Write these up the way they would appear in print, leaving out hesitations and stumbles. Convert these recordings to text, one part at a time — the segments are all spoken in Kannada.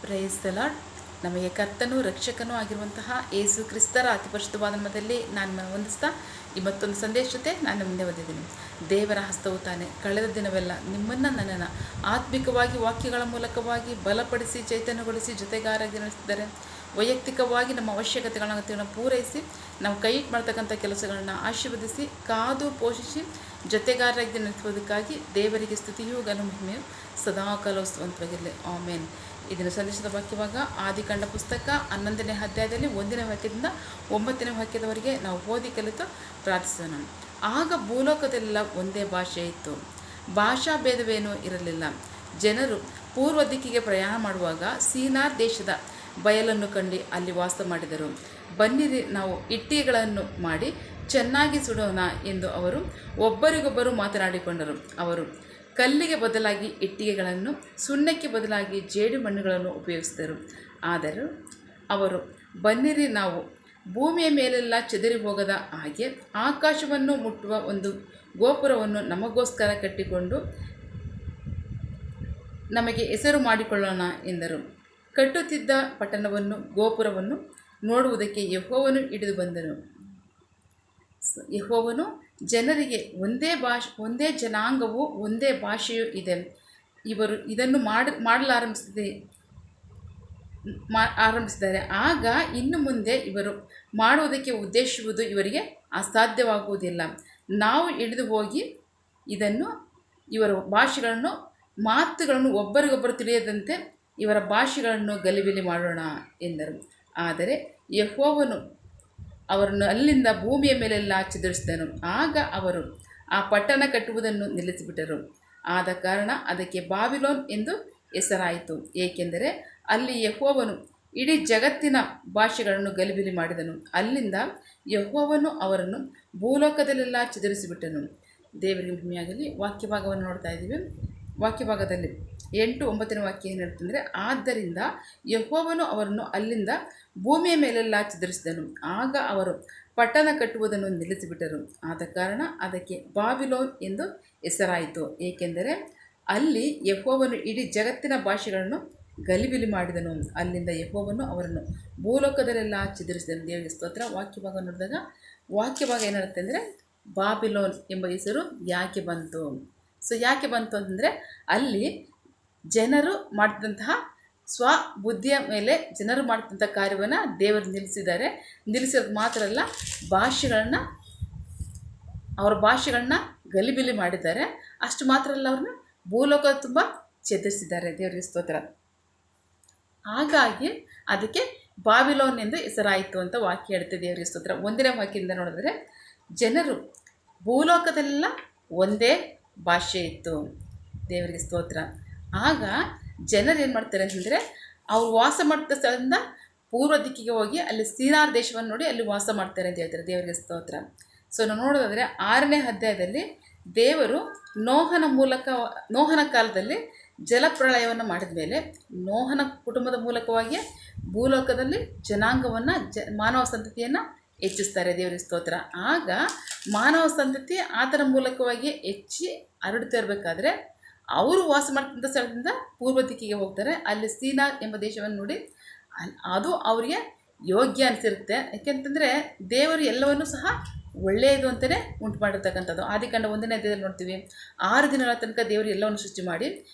Praise the lord. ನಮಗೆ ಕರ್ತನೂ ರಕ್ಷಕನೂ ಆಗಿರುವಂತಹ ಯೇಸು ಕ್ರಿಸ್ತರ ಅತಿ ಪರಿಶುದ್ಧವಾದ ನಾಮದಲ್ಲಿ ನಾನು ವಂದಿಸ್ತಾ ಈ ಮತ್ತೊಂದು ಸಂದೇಶ ಜೊತೆ ನಾನು ಮುಂದೆ ಬಂದಿದ್ದೀನಿ. ದೇವರ ಹಸ್ತವು ತಾನೆ ಕಳೆದ ದಿನವೆಲ್ಲ ನಿಮ್ಮನ್ನು ನನ್ನನ್ನು ಆತ್ಮಿಕವಾಗಿ ವಾಕ್ಯಗಳ ಮೂಲಕವಾಗಿ ಬಲಪಡಿಸಿ ಚೈತನ್ಯಗೊಳಿಸಿ ಜೊತೆಗಾರಾಗಿ ನಡೆಸಿದ್ದಾರೆ. ವೈಯಕ್ತಿಕವಾಗಿ ನಮ್ಮ ಅವಶ್ಯಕತೆಗಳನ್ನು ಪೂರೈಸಿ ನಾವು ಕೈ ಮಾಡ್ತಕ್ಕಂಥ ಕೆಲಸಗಳನ್ನ ಆಶೀರ್ವದಿಸಿ ಕಾದು ಪೋಷಿಸಿ ಜೊತೆಗಾರರಾಗಿ ನಡೆಸುವುದಕ್ಕಾಗಿ ದೇವರಿಗೆ ಸ್ತುತಿಯೂ ಘನಮಹಿಮೆಯು ಸದಾಕಾಲವು ಸ್ತುತಿಯಾಗಿರಲಿ. ಆಮೇನ್. ಇದನ್ನು ಸಂದೇಶದ ವಾಕ್ಯವಾಗ ಆದಿಕಾಂಡ ಪುಸ್ತಕ 11ನೇ ಅಧ್ಯಾಯದಲ್ಲಿ 1ನೇ ವಾಕ್ಯದಿಂದ 9ನೇ ವಾಕ್ಯದವರೆಗೆ ನಾವು ಓದಿ ಕಲಿತು ಪ್ರಾರ್ಥಿಸೋಣ. ಆಗ ಭೂಲೋಕದಲ್ಲೆಲ್ಲ ಒಂದೇ ಭಾಷೆ ಇತ್ತು, ಭಾಷಾ ಭೇದವೇನೂ ಇರಲಿಲ್ಲ. ಜನರು ಪೂರ್ವ ದಿಕ್ಕಿಗೆ ಪ್ರಯಾಣ ಮಾಡುವಾಗ ಸೀನಾರ್ ದೇಶದ ಬಯಲನ್ನು ಕಂಡು ಅಲ್ಲಿ ವಾಸ ಮಾಡಿದರು. ಬನ್ನಿರಿ, ನಾವು ಇಟ್ಟಿಗೆಗಳನ್ನು ಮಾಡಿ ಚೆನ್ನಾಗಿ ಸುಡೋಣ ಎಂದು ಅವರು ಒಬ್ಬರಿಗೊಬ್ಬರು ಮಾತನಾಡಿಕೊಂಡರು. ಅವರು ಕಲ್ಲಿಗೆ ಬದಲಾಗಿ ಇಟ್ಟಿಗೆಗಳನ್ನು, ಸುಣ್ಣಕ್ಕೆ ಬದಲಾಗಿ ಜೇಡಿ ಮಣ್ಣುಗಳನ್ನು ಉಪಯೋಗಿಸಿದರು. ಆದರೂ ಅವರು ಬನ್ನಿರಿ, ನಾವು ಭೂಮಿಯ ಮೇಲೆಲ್ಲ ಚೆದರಿ ಹೋಗದ ಹಾಗೆ ಆಕಾಶವನ್ನು ಮುಟ್ಟುವ ಒಂದು ಗೋಪುರವನ್ನು ನಮಗೋಸ್ಕರ ಕಟ್ಟಿಕೊಂಡು ನಮಗೆ ಹೆಸರು ಮಾಡಿಕೊಳ್ಳೋಣ ಎಂದರು. ಕಟ್ಟುತ್ತಿದ್ದ ಪಟ್ಟಣವನ್ನು ಗೋಪುರವನ್ನು ನೋಡುವುದಕ್ಕೆ ಯೆಹೋವನು ಹಿಡಿದು ಬಂದನು. ಯೆಹೋವನು ಜನರಿಗೆ ಒಂದೇ ಜನಾಂಗವು ಒಂದೇ ಭಾಷೆಯೂ ಇದೆ, ಇವರು ಇದನ್ನು ಆರಂಭಿಸಿದ್ದಾರೆ. ಆಗ ಇನ್ನು ಮುಂದೆ ಇವರು ಮಾಡುವುದಕ್ಕೆ ಉದ್ದೇಶಿಸುವುದು ಇವರಿಗೆ ಅಸಾಧ್ಯವಾಗುವುದಿಲ್ಲ. ನಾವು ಹಿಡಿದು ಹೋಗಿ ಇವರ ಭಾಷೆಗಳನ್ನು ಮಾತುಗಳನ್ನು ಒಬ್ಬರಿಗೊಬ್ಬರು ತಿಳಿಯದಂತೆ ಇವರ ಭಾಷೆಗಳನ್ನು ಗಲಿಬಿಲಿ ಮಾಡೋಣ ಎಂದರು. ಆದರೆ ಯೆಹೋವನು ಅವರನ್ನು ಅಲ್ಲಿಂದ ಭೂಮಿಯ ಮೇಲೆಲ್ಲ ಚದುರಿಸಿದನು. ಆಗ ಅವರು ಆ ಪಟ್ಟಣ ಕಟ್ಟುವುದನ್ನು ನಿಲ್ಲಿಸಿಬಿಟ್ಟರು. ಆದ ಕಾರಣ ಅದಕ್ಕೆ ಬಾಬಿಲೋನ್ ಎಂದು ಹೆಸರಾಯಿತು, ಏಕೆಂದರೆ ಅಲ್ಲಿ ಯೆಹೋವನು ಇಡೀ ಜಗತ್ತಿನ ಭಾಷೆಗಳನ್ನು ಗಲಿಬಿಲಿ ಮಾಡಿದನು. ಅಲ್ಲಿಂದ ಯೆಹೋವನು ಅವರನ್ನು ಭೂಲೋಕದಲ್ಲೆಲ್ಲ ಚದುರಿಸಿಬಿಟ್ಟನು. ದೇವರಿಗೆ ಮಹಿಮೆಯಾಗಲಿ. ವಾಕ್ಯಭಾಗವನ್ನು ನೋಡ್ತಾ ಇದ್ದೀವಿ. ವಾಕ್ಯಭಾಗದಲ್ಲಿ 8-9ನೇ ವಾಕ್ಯ ಏನು ಹೇಳ್ತಂದರೆ, ಆದ್ದರಿಂದ ಯೆಹೋವನು ಅವರನ್ನು ಅಲ್ಲಿಂದ ಭೂಮಿಯ ಮೇಲೆಲ್ಲ ಚದುರಿಸಿದನು. ಆಗ ಅವರು ಪಟ್ಟಣ ಕಟ್ಟುವುದನ್ನು ನಿಲ್ಲಿಸಿಬಿಟ್ಟರು. ಆದ ಕಾರಣ ಅದಕ್ಕೆ ಬಾಬಿಲೋನ್ ಎಂದು ಹೆಸರಾಯಿತು, ಏಕೆಂದರೆ ಅಲ್ಲಿ ಯೆಹೋವನು ಇಡೀ ಜಗತ್ತಿನ ಭಾಷೆಗಳನ್ನು ಗಲಿಬಿಲಿ ಮಾಡಿದನು. ಅಲ್ಲಿಂದ ಯೆಹೋವನು ಅವರನ್ನು ಭೂಲೋಕದಲ್ಲೆಲ್ಲ ಚದುರಿಸಿದನು. ದೇವರಿಗೆ ಸ್ತೋತ್ರ. ವಾಕ್ಯಭಾಗ ನೋಡಿದಾಗ ವಾಕ್ಯಭಾಗ ಏನಿರುತ್ತೆ ಅಂದರೆ, ಬಾಬಿಲೋನ್ ಎಂಬ ಹೆಸರು ಯಾಕೆ ಬಂತು? ಯಾಕೆ ಬಂತು ಅಂತಂದರೆ, ಅಲ್ಲಿ ಜನರು ಮಾಡ್ತಿದ್ದಂತಹ ಸ್ವಬುದ್ಧಿಯ ಮೇಲೆ ಜನರು ಮಾಡ್ತಿದ್ದಂಥ ಕಾರ್ಯವನ್ನು ದೇವರು ನಿಲ್ಲಿಸಿದ್ದಾರೆ. ನಿಲ್ಲಿಸೋದು ಮಾತ್ರ ಅಲ್ಲ, ಅವರ ಭಾಷೆಗಳನ್ನ ಗಲಿಬಿಲಿ ಮಾಡಿದ್ದಾರೆ. ಅಷ್ಟು ಮಾತ್ರ ಅಲ್ಲ, ಅವ್ರನ್ನ ಭೂಲೋಕ ತುಂಬ ಚದುರಿಸಿದ್ದಾರೆ. ದೇವರಿಗೆ ಸ್ತೋತ್ರ. ಹಾಗಾಗಿ ಅದಕ್ಕೆ ಬಾಬಿಲೋನ್ ಎಂದು ಹೆಸರಾಯಿತು ಅಂತ ವಾಕ್ಯ ಹೇಳ್ತದೆ. ದೇವರಿಗೆ ಸ್ತೋತ್ರ. 1ನೇ ವಾಕ್ಯದಿಂದ ನೋಡಿದ್ರೆ, ಜನರು ಭೂಲೋಕದೆಲ್ಲ ಒಂದೇ ಭಾಷೆ ಇತ್ತು. ದೇವರಿಗೆ ಸ್ತೋತ್ರ. ಆಗ ಜನರು ಏನು ಮಾಡ್ತಾರೆ ಅಂತಂದರೆ, ಅವ್ರು ವಾಸ ಮಾಡ್ತಾ ಸ್ಥಳದಿಂದ ಪೂರ್ವ ದಿಕ್ಕಿಗೆ ಹೋಗಿ ಅಲ್ಲಿ ಸೀನಾರ್ ದೇಶವನ್ನು ನೋಡಿ ಅಲ್ಲಿ ವಾಸ ಮಾಡ್ತಾರೆ ಅಂತ ಹೇಳ್ತಾರೆ. ದೇವರಿಗೆ ಸ್ತೋತ್ರ. ನಾವು ನೋಡೋದಾದರೆ 6ನೇ ಅಧ್ಯಾಯದಲ್ಲಿ ದೇವರು ನೋಹನ ಕಾಲದಲ್ಲಿ ಜಲಪ್ರಳಯವನ್ನು ಮಾಡಿದ ಮೇಲೆ ನೋಹನ ಕುಟುಂಬದ ಮೂಲಕವಾಗಿ ಭೂಲೋಕದಲ್ಲಿ ಜನಾಂಗವನ್ನು ಮಾನವ ಸಂತತಿಯನ್ನು ಹೆಚ್ಚಿಸ್ತಾರೆ. ದೇವರಿಗೆ ಸ್ತೋತ್ರ. ಆಗ ಮಾನವ ಸಂತತಿ ಆತನ ಮೂಲಕವಾಗಿ ಹೆಚ್ಚಿ ಹರಡುತ್ತಾ ಇರಬೇಕಾದ್ರೆ ಅವರು ವಾಸ ಮಾಡ್ತಿದ್ದ ಸ್ಥಳದಿಂದ ಪೂರ್ವ ದಿಕ್ಕಿಗೆ ಹೋಗ್ತಾರೆ. ಅಲ್ಲಿ ಸೀನಾರ್ ಎಂಬ ದೇಶವನ್ನು ನೋಡಿ ಅದು ಅವರಿಗೆ ಯೋಗ್ಯ ಅನಿಸಿರುತ್ತೆ. ಯಾಕೆಂತಂದರೆ ದೇವರು ಎಲ್ಲವನ್ನೂ ಸಹ ಒಳ್ಳೆಯದು ಅಂತಲೇ ಉಂಟು ಮಾಡಿರ್ತಕ್ಕಂಥದ್ದು. ಆದಿಕಾಂಡ 1ನೇ ಅಧ್ಯಾಯದಲ್ಲಿ ನೋಡ್ತೀವಿ, 6 ದಿನಗಳ ತನಕ ದೇವರು ಎಲ್ಲವನ್ನು ಸೃಷ್ಟಿ ಮಾಡಿ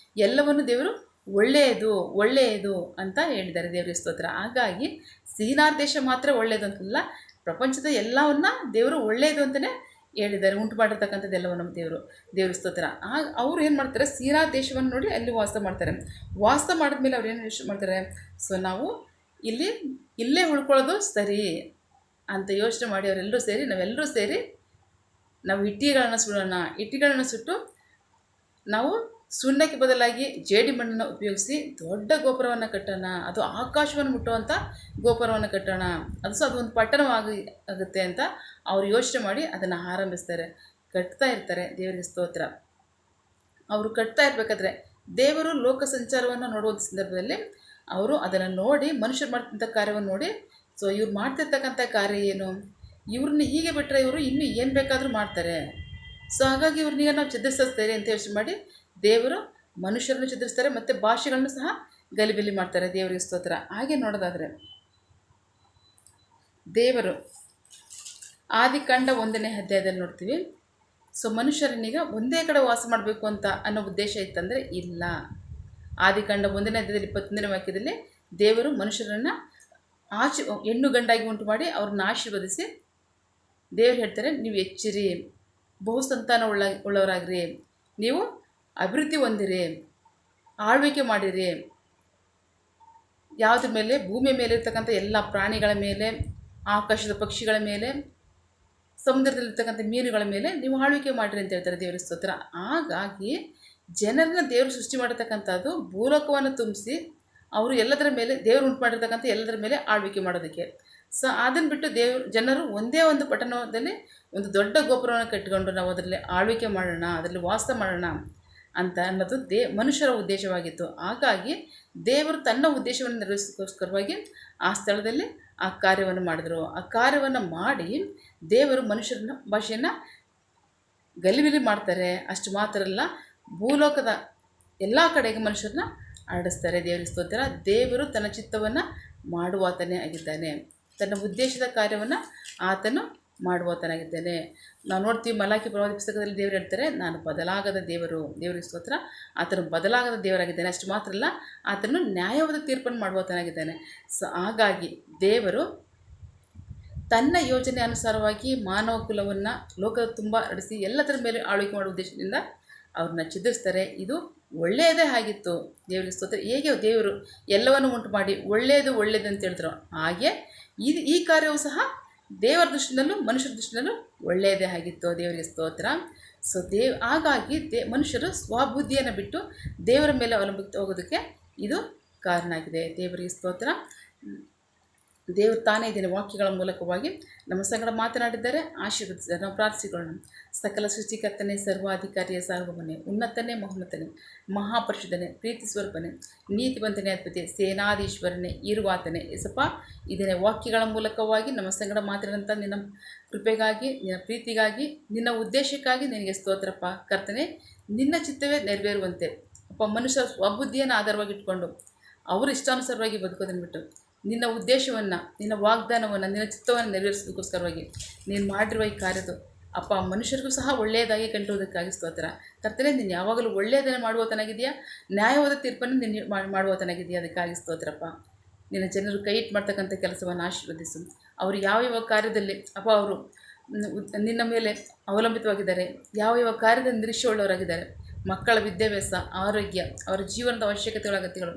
ಎಲ್ಲವನ್ನು ದೇವರು ಒಳ್ಳೆಯದು ಅಂತ ಹೇಳಿದ್ದಾರೆ. ದೇವರಿಗೆ ಸ್ತೋತ್ರ. ಹಾಗಾಗಿ ಸೀನಾರ್ ದೇಶ ಮಾತ್ರ ಒಳ್ಳೆಯದು ಅಂತಲ್ಲ, ಪ್ರಪಂಚದ ಎಲ್ಲವನ್ನ ದೇವರು ಒಳ್ಳೆಯದು ಅಂತಲೇ ಹೇಳಿದ್ದಾರೆ. ಉಂಟು ಮಾಡಿರ್ತಕ್ಕಂಥದ್ದು ಎಲ್ಲವೂ ನಮ್ಮ ದೇವ್ರ ಸ್ತೋತ್ರ. ಅವ್ರು ಏನು ಮಾಡ್ತಾರೆ, ಸೀನಾರ್ ದೇಶವನ್ನು ನೋಡಿ ಅಲ್ಲಿ ವಾಸ ಮಾಡ್ತಾರೆ. ವಾಸ ಮಾಡಿದ್ಮೇಲೆ ಅವ್ರು ಏನು ಯೋಚನೆ ಮಾಡ್ತಾರೆ, ನಾವು ಇಲ್ಲೇ ಉಳ್ಕೊಳ್ಳೋದು ಸರಿ ಅಂತ ಯೋಚನೆ ಮಾಡಿ ನಾವೆಲ್ಲರೂ ಸೇರಿ ನಾವು ಇಟ್ಟಿಗೆಗಳನ್ನು ಸುಟ್ಟು ನಾವು ಸುಣ್ಣಕ್ಕೆ ಬದಲಾಗಿ ಜೇಡಿ ಮಣ್ಣನ್ನು ಉಪಯೋಗಿಸಿ ದೊಡ್ಡ ಗೋಪುರವನ್ನು ಕಟ್ಟೋಣ, ಅದು ಆಕಾಶವನ್ನು ಮುಟ್ಟುವಂಥ ಗೋಪುರವನ್ನು ಕಟ್ಟೋಣ, ಅದು ಒಂದು ಪಟ್ಟಣವಾಗುತ್ತೆ ಅಂತ ಅವರು ಯೋಚನೆ ಮಾಡಿ ಅದನ್ನು ಆರಂಭಿಸ್ತಾರೆ, ಕಟ್ತಾ ಇರ್ತಾರೆ. ದೇವರಿಗೆ ಸ್ತೋತ್ರ. ಅವರು ಕಟ್ತಾ ಇರಬೇಕಾದ್ರೆ ದೇವರು ಲೋಕ ಸಂಚಾರವನ್ನು ನೋಡುವಂಥ ಸಂದರ್ಭದಲ್ಲಿ ಅವರು ಅದನ್ನು ನೋಡಿ, ಮನುಷ್ಯರು ಮಾಡ್ತಿದ್ದ ಕಾರ್ಯವನ್ನು ನೋಡಿ, ಇವ್ರು ಮಾಡ್ತಿರ್ತಕ್ಕಂಥ ಕಾರ್ಯ ಏನು, ಇವ್ರನ್ನ ಹೀಗೆ ಬಿಟ್ಟರೆ ಇವರು ಇನ್ನೂ ಏನು ಬೇಕಾದರೂ ಮಾಡ್ತಾರೆ, ಹಾಗಾಗಿ ಇವ್ರನ್ನೀಗ ನಾವು ಚದುರಿಸ್ತಾರೆ ಅಂತ ಯೋಚನೆ ಮಾಡಿ ದೇವರು ಮನುಷ್ಯರನ್ನು ಚದುರಿಸ್ತಾರೆ ಮತ್ತು ಭಾಷೆಗಳನ್ನು ಸಹ ಗಲಿಬಿಲಿ ಮಾಡ್ತಾರೆ. ದೇವರಿಗೆ ಸ್ತೋತ್ರ. ಹಾಗೆ ನೋಡೋದಾದರೆ ದೇವರು ಆದಿಕಾಂಡ 1ನೇ ಅಧ್ಯಾಯದಲ್ಲಿ ನೋಡ್ತೀವಿ. ಸೊ ಮನುಷ್ಯರನ್ನೀಗ ಒಂದೇ ಕಡೆ ವಾಸ ಮಾಡಬೇಕು ಅಂತ ಅನ್ನೋ ಉದ್ದೇಶ ಇತ್ತಂದರೆ ಇಲ್ಲ. ಆದಿಕಾಂಡ 1ನೇ ಅಧ್ಯಾಯದಲ್ಲಿ 21ನೇ ವಾಕ್ಯದಲ್ಲಿ ದೇವರು ಮನುಷ್ಯರನ್ನು ಹೆಣ್ಣು ಗಂಡಾಗಿ ಉಂಟು ಮಾಡಿ ಅವ್ರನ್ನ ಆಶೀರ್ವದಿಸಿ ದೇವರು ಹೇಳ್ತಾರೆ, ನೀವು ಹೆಚ್ಚಿರಿ, ಬಹುಸಂತಾನ ಉಳ್ಳವರಾಗ್ರಿ, ನೀವು ಅಭಿವೃದ್ಧಿ ಹೊಂದಿರಿ, ಆಳ್ವಿಕೆ ಮಾಡಿರಿ, ಯಾವುದ್ರ ಮೇಲೆ, ಭೂಮಿಯ ಮೇಲೆ ಇರ್ತಕ್ಕಂಥ ಎಲ್ಲ ಪ್ರಾಣಿಗಳ ಮೇಲೆ, ಆಕಾಶದ ಪಕ್ಷಿಗಳ ಮೇಲೆ, ಸಮುದ್ರದಲ್ಲಿರ್ತಕ್ಕಂಥ ಮೀನುಗಳ ಮೇಲೆ ನೀವು ಆಳ್ವಿಕೆ ಮಾಡಿರಿ ಅಂತ ಹೇಳ್ತಾರೆ. ದೇವರ ಸ್ತೋತ್ರ. ಹಾಗಾಗಿ ಜನರನ್ನ ದೇವರು ಸೃಷ್ಟಿ ಮಾಡಿರ್ತಕ್ಕಂಥದ್ದು ಭೂಲೋಕವನ್ನು ತುಂಬಿಸಿ ಅವರು ಎಲ್ಲದರ ಮೇಲೆ, ದೇವರು ಉಂಟು ಮಾಡಿರ್ತಕ್ಕಂಥ ಎಲ್ಲದರ ಮೇಲೆ ಆಳ್ವಿಕೆ ಮಾಡೋದಕ್ಕೆ. ಸೊ ಅದನ್ನು ಬಿಟ್ಟು ಜನರು ಒಂದೇ ಒಂದು ಪಟ್ಟಣದಲ್ಲಿ ಒಂದು ದೊಡ್ಡ ಗೋಪುರವನ್ನು ಕಟ್ಟಿಕೊಂಡು ನಾವು ಅದರಲ್ಲಿ ಆಳ್ವಿಕೆ ಮಾಡೋಣ, ಅದರಲ್ಲಿ ವಾಸ ಮಾಡೋಣ ಅಂತ ಅನ್ನೋದು ಮನುಷ್ಯರ ಉದ್ದೇಶವಾಗಿತ್ತು. ಹಾಗಾಗಿ ದೇವರು ತನ್ನ ಉದ್ದೇಶವನ್ನು ನೆರವೇರಿಸೋಸ್ಕರವಾಗಿ ಆ ಸ್ಥಳದಲ್ಲಿ ಆ ಕಾರ್ಯವನ್ನು ಮಾಡಿದರು. ಆ ಕಾರ್ಯವನ್ನು ಮಾಡಿ ದೇವರು ಮನುಷ್ಯರನ್ನ ಭಾಷೆಯನ್ನು ಗಲಿಬಿಲಿ ಮಾಡ್ತಾರೆ. ಅಷ್ಟು ಮಾತ್ರ ಅಲ್ಲ, ಭೂಲೋಕದ ಎಲ್ಲ ಕಡೆಗೆ ಮನುಷ್ಯರನ್ನ ಹರಡಿಸ್ತಾರೆ. ದೇವರಿಗೆ ಸ್ತೋತ್ರ. ದೇವರು ತನ್ನ ಚಿತ್ತವನ್ನು ಮಾಡುವಾತನೇ ಆಗಿದ್ದಾನೆ. ತನ್ನ ಉದ್ದೇಶದ ಕಾರ್ಯವನ್ನು ಆತನು ಮಾಡುವಾತನಾಗಿದ್ದಾನೆ. ನಾವು ನೋಡ್ತೀವಿ ಮಲಾಕಿ ಪ್ರವಾದಿ ಪುಸ್ತಕದಲ್ಲಿ ದೇವರು ಹೇಳ್ತಾರೆ, ನಾನು ಬದಲಾಗದ ದೇವರು. ದೇವರಿಗೆ ಸ್ತೋತ್ರ. ಆತನು ಬದಲಾಗದ ದೇವರಾಗಿದ್ದಾನೆ. ಅಷ್ಟು ಮಾತ್ರ ಅಲ್ಲ, ಆತನು ನ್ಯಾಯವಾದ ತೀರ್ಪನ್ನು ಮಾಡುವಾತನಾಗಿದ್ದಾನೆ. ಸೊ ಹಾಗಾಗಿ ದೇವರು ತನ್ನ ಯೋಜನೆ ಅನುಸಾರವಾಗಿ ಮಾನವ ಕುಲವನ್ನು ಲೋಕದ ತುಂಬ ಹರಡಿಸಿ ಎಲ್ಲದರ ಮೇಲೆ ಆಳ್ವಿಕೆ ಮಾಡುವ ಉದ್ದೇಶದಿಂದ ಅವ್ರನ್ನ ಚಿದ್ರಿಸ್ತಾರೆ. ಇದು ಒಳ್ಳೆಯದೇ ಆಗಿತ್ತು. ದೇವರಿಗೆ ಸ್ತೋತ್ರ. ಹೇಗೆ ದೇವರು ಎಲ್ಲವನ್ನು ಉಂಟು ಮಾಡಿ ಒಳ್ಳೆಯದು ಅಂತ ಹೇಳಿದ್ರು, ಹಾಗೆ ಈ ಕಾರ್ಯವು ಸಹ ದೇವರ ದೃಷ್ಟಿನಲ್ಲೂ ಮನುಷ್ಯರ ದೃಷ್ಟಿನಲ್ಲೂ ಒಳ್ಳೆಯದೇ ಆಗಿತ್ತು. ದೇವರಿಗೆ ಸ್ತೋತ್ರ. ಸೊ ಹಾಗಾಗಿ ಮನುಷ್ಯರು ಸ್ವಬುದ್ಧಿಯನ್ನು ಬಿಟ್ಟು ದೇವರ ಮೇಲೆ ಅವಲಂಬಿತ ಹೋಗೋದಕ್ಕೆ ಇದು ಕಾರಣ ಆಗಿದೆ. ದೇವರಿಗೆ ಸ್ತೋತ್ರ. ದೇವರು ತಾನೇ ಇದನ್ನು ವಾಕ್ಯಗಳ ಮೂಲಕವಾಗಿ ನಮ್ಮ ಸಂಗಡ ಮಾತನಾಡಿದ್ದಾರೆ, ಆಶೀರ್ವದಿಸಿದ್ದಾರೆ. ನಾವು ಪ್ರಾರ್ಥಿಸಿಕೊಳ್ಳೋಣ. ಸಕಲ ಸೃಷ್ಟಿಕರ್ತನೇ, ಸರ್ವಾಧಿಕಾರಿಯ ಸಾರ್ವಭೌಮನೇ, ಉನ್ನತನೇ, ಮಹೋನ್ನತನೇ, ಮಹಾಪರಿಶುದ್ಧನೇ, ಪ್ರೀತಿ ಸ್ವರೂಪನೇ, ನೀತಿವಂತನೇ, ಅಧಿಪತಿ, ಸೇನಾಧೀಶ್ವರನೇ, ಇರುವಾತನೇ. ಯೇಸಪ್ಪ, ಇದನ್ನೇ ವಾಕ್ಯಗಳ ಮೂಲಕವಾಗಿ ನಮ್ಮ ಸಂಗಡ ಮಾತನಾಡಿದಂಥ ನಿನ್ನ ಕೃಪೆಗಾಗಿ, ನಿನ್ನ ಪ್ರೀತಿಗಾಗಿ, ನಿನ್ನ ಉದ್ದೇಶಕ್ಕಾಗಿ ನಿನಗೆ ಸ್ತೋತ್ರಪ್ಪ. ಕರ್ತನೆ, ನಿನ್ನ ಚಿತ್ತವೇ ನೆರವೇರುವಂತೆ ಅಪ್ಪ, ಮನುಷ್ಯ ಸ್ವಬುದ್ಧಿಯನ್ನು ಆಧಾರವಾಗಿ ಇಟ್ಕೊಂಡು ಅವರು ಇಷ್ಟಾನುಸಾರವಾಗಿ ಬದುಕೋದನ್ನು ಬಿಟ್ಟು ನಿನ್ನ ಉದ್ದೇಶವನ್ನು, ನಿನ್ನ ವಾಗ್ದಾನವನ್ನು, ನಿನ್ನ ಚಿತ್ತವನ್ನು ನೆರವೇರಿಸೋದಕ್ಕೋಸ್ಕರವಾಗಿ ನೀನು ಮಾಡಿರುವ ಈ ಕಾರ್ಯದು ಅಪ್ಪ ಮನುಷ್ಯರಿಗೂ ಸಹ ಒಳ್ಳೆಯದಾಗಿ ಕಂಡುವುದಕ್ಕಾಗಿ ಸ್ತೋತ್ರ. ಕರ್ತನೆ, ನೀನು ಯಾವಾಗಲೂ ಒಳ್ಳೆಯದನ್ನು ಮಾಡುವತನಾಗಿದೆಯಾ, ನ್ಯಾಯವಾದ ತೀರ್ಪನ್ನು ನೀನು ಮಾಡುವತನಾಗಿದೆಯಾ, ಅದಕ್ಕಾಗಿ ಸ್ತೋತ್ರಪ್ಪ. ನಿನ್ನ ಜನರು ಕೈ ಇಟ್ಟು ಮಾಡ್ತಕ್ಕಂಥ ಕೆಲಸವನ್ನು ಆಶೀರ್ವದಿಸು. ಅವರು ಯಾವ ಕಾರ್ಯದಲ್ಲಿ ಅಪ್ಪ ಅವರು ನಿನ್ನ ಮೇಲೆ ಅವಲಂಬಿತವಾಗಿದ್ದಾರೆ, ಯಾವ ಕಾರ್ಯದ ನಿರೀಕ್ಷೆ ಉಳ್ಳವರಾಗಿದ್ದಾರೆ, ಮಕ್ಕಳ ವಿದ್ಯಾಭ್ಯಾಸ, ಆರೋಗ್ಯ, ಅವರ ಜೀವನದ ಅವಶ್ಯಕತೆಗಳ ಅಗತ್ಯಗಳು,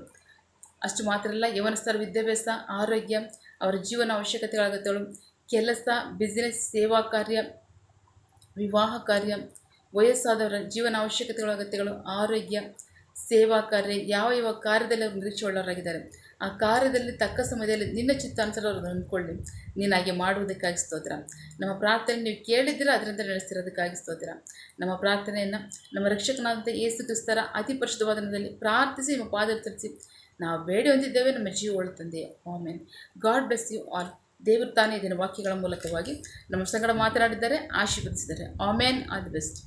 ಅಷ್ಟು ಮಾತ್ರ ಅಲ್ಲ, ಯವನಸ್ಥರ ವಿದ್ಯಾಭ್ಯಾಸ, ಆರೋಗ್ಯ, ಅವರ ಜೀವನ ಅವಶ್ಯಕತೆಗಳ ಅಗತ್ಯಗಳು, ಕೆಲಸ, ಬಿಸ್ನೆಸ್, ಸೇವಾ ಕಾರ್ಯ, ವಿವಾಹ ಕಾರ್ಯ, ವಯಸ್ಸಾದವರ ಜೀವನ ಅವಶ್ಯಕತೆಗಳ ಅಗತ್ಯಗಳು, ಆರೋಗ್ಯ, ಸೇವಾ ಕಾರ್ಯ, ಯಾವ ಕಾರ್ಯದಲ್ಲಿ ಅವರು ನಿರೀಕ್ಷೆ ಉಳ್ಳವರಾಗಿದ್ದಾರೆ, ಆ ಕಾರ್ಯದಲ್ಲಿ ತಕ್ಕ ಸಮಯದಲ್ಲಿ ನಿನ್ನ ಚಿತ್ತಾನುಸಾರ ಅವ್ರನ್ನ ಅಂದ್ಕೊಳ್ಳಿ. ನೀನಾಗೆ ಮಾಡುವುದಕ್ಕಾಗಿ ಸ್ತೋತ್ರ. ನಮ್ಮ ಪ್ರಾರ್ಥನೆ ನೀವು ಕೇಳಿದ್ದೀರ, ಅದರಿಂದ ನಡೆಸ್ತಿರೋದಕ್ಕಾಗಿ ಸ್ತೋತ್ರ. ನಮ್ಮ ಪ್ರಾರ್ಥನೆಯನ್ನು ನಮ್ಮ ರಕ್ಷಕನಾದಂಥ ಯೇಸು ಕ್ರಿಸ್ತರ ಅತಿ ಪರಿಶುದ್ಧವಾದ ನಾಮದಲ್ಲಿ ಪ್ರಾರ್ಥಿಸಿ ನಿಮ್ಮ ಪಾದ ತರಿಸಿ ನಾವು ಬೇಡಿ ಹೊಂದಿದ್ದೇವೆ. ನಮ್ಮ ಜೀವ ತಂದೆ. Amen. God bless you all. ದೇವರು ತಾನೇ ಇದನ್ನು ವಾಕ್ಯಗಳ ಮೂಲಕವಾಗಿ ನಮ್ಮ ಸಂಗಡ ಮಾತನಾಡಿದ್ದಾರೆ, ಆಶೀರ್ವದಿಸಿದ್ದಾರೆ. ಆಮೆನ್. All the best.